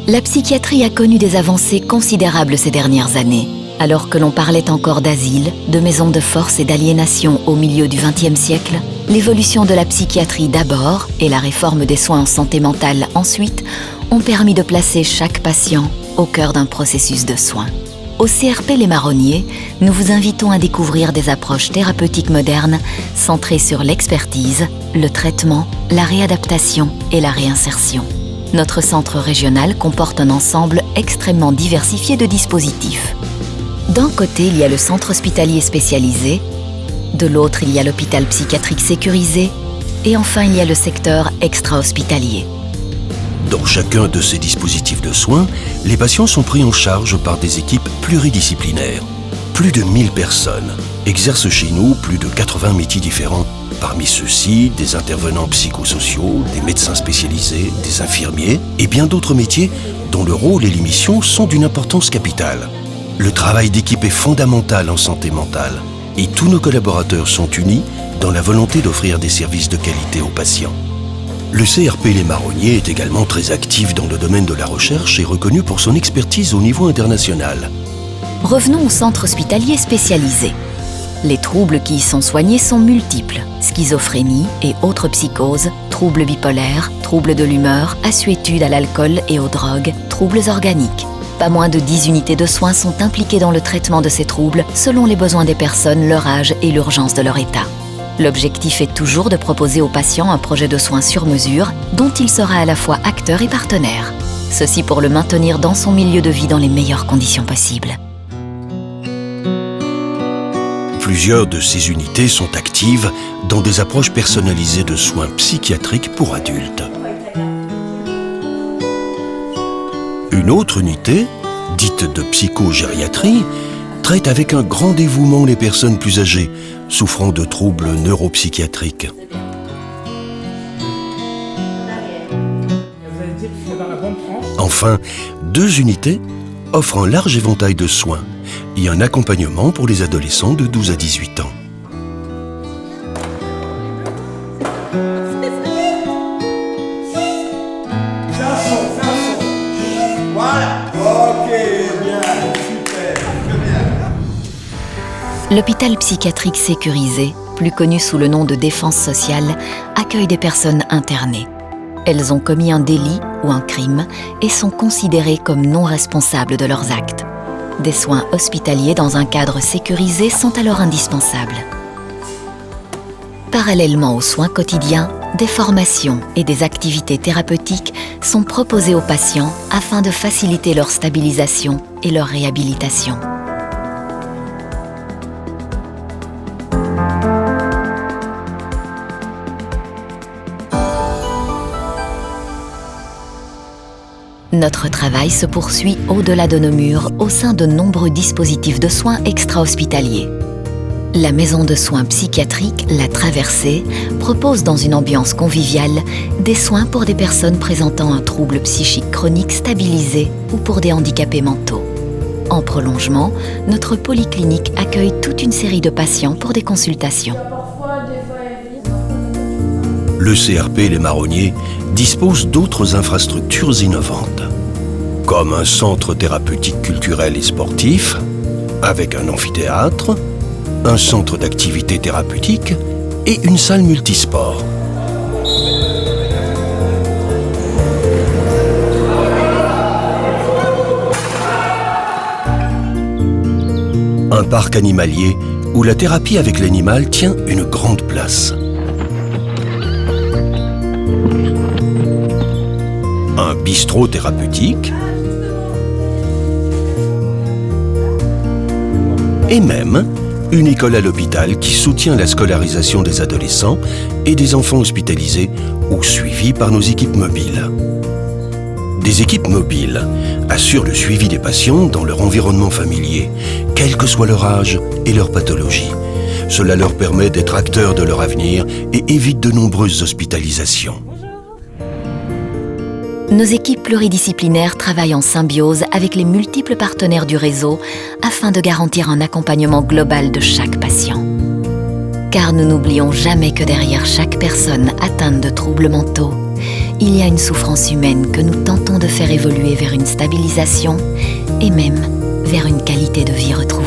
La psychiatrie a connu des avancées considérables ces dernières années. Alors que l'on parlait encore d'asile, de maisons de force et d'aliénation au milieu du XXe siècle, l'évolution de la psychiatrie d'abord et la réforme des soins en santé mentale ensuite ont permis de placer chaque patient au cœur d'un processus de soins. Au CRP Les Marronniers, nous vous invitons à découvrir des approches thérapeutiques modernes centrées sur l'expertise, le traitement, la réadaptation et la réinsertion. Notre centre régional comporte un ensemble extrêmement diversifié de dispositifs. D'un côté, il y a le centre hospitalier spécialisé, de l'autre, il y a l'hôpital psychiatrique sécurisé, et enfin, il y a le secteur extra-hospitalier. Dans chacun de ces dispositifs de soins, les patients sont pris en charge par des équipes pluridisciplinaires. Plus de 1000 personnes exercent chez nous plus de 80 métiers différents. Parmi ceux-ci, des intervenants psychosociaux, des médecins spécialisés, des infirmiers et bien d'autres métiers dont le rôle et les missions sont d'une importance capitale. Le travail d'équipe est fondamental en santé mentale et tous nos collaborateurs sont unis dans la volonté d'offrir des services de qualité aux patients. Le CRP Les Marronniers est également très actif dans le domaine de la recherche et reconnu pour son expertise au niveau international. Revenons au centre hospitalier spécialisé. Les troubles qui y sont soignés sont multiples. Schizophrénie et autres psychoses, troubles bipolaires, troubles de l'humeur, assuétude à l'alcool et aux drogues, troubles organiques. Pas moins de 10 unités de soins sont impliquées dans le traitement de ces troubles selon les besoins des personnes, leur âge et l'urgence de leur état. L'objectif est toujours de proposer aux patients un projet de soins sur mesure dont il sera à la fois acteur et partenaire. Ceci pour le maintenir dans son milieu de vie dans les meilleures conditions possibles. Plusieurs de ces unités sont actives dans des approches personnalisées de soins psychiatriques pour adultes. Une autre unité, dite de psychogériatrie, traite avec un grand dévouement les personnes plus âgées, souffrant de troubles neuropsychiatriques. Enfin, 2 unités offrent un large éventail de soins et un accompagnement pour les adolescents de 12 à 18 ans. L'hôpital psychiatrique sécurisé, plus connu sous le nom de défense sociale, accueille des personnes internées. Elles ont commis un délit ou un crime et sont considérées comme non responsables de leurs actes. Des soins hospitaliers dans un cadre sécurisé sont alors indispensables. Parallèlement aux soins quotidiens, des formations et des activités thérapeutiques sont proposées aux patients afin de faciliter leur stabilisation et leur réhabilitation. Notre travail se poursuit au-delà de nos murs au sein de nombreux dispositifs de soins extra-hospitaliers. La maison de soins psychiatrique La Traversée propose dans une ambiance conviviale des soins pour des personnes présentant un trouble psychique chronique stabilisé ou pour des handicapés mentaux. En prolongement, notre polyclinique accueille toute une série de patients pour des consultations. Le CRP Les Marronniers dispose d'autres infrastructures innovantes, comme un centre thérapeutique culturel et sportif, avec un amphithéâtre, un centre d'activité thérapeutique et une salle multisport. Un parc animalier où la thérapie avec l'animal tient une grande place. Un bistrot thérapeutique et même une école à l'hôpital qui soutient la scolarisation des adolescents et des enfants hospitalisés ou suivis par nos équipes mobiles. Des équipes mobiles assurent le suivi des patients dans leur environnement familier, quel que soit leur âge et leur pathologie. Cela leur permet d'être acteurs de leur avenir et évite de nombreuses hospitalisations. Nos équipes pluridisciplinaires travaillent en symbiose avec les multiples partenaires du réseau afin de garantir un accompagnement global de chaque patient. Car nous n'oublions jamais que derrière chaque personne atteinte de troubles mentaux, il y a une souffrance humaine que nous tentons de faire évoluer vers une stabilisation et même vers une qualité de vie retrouvée.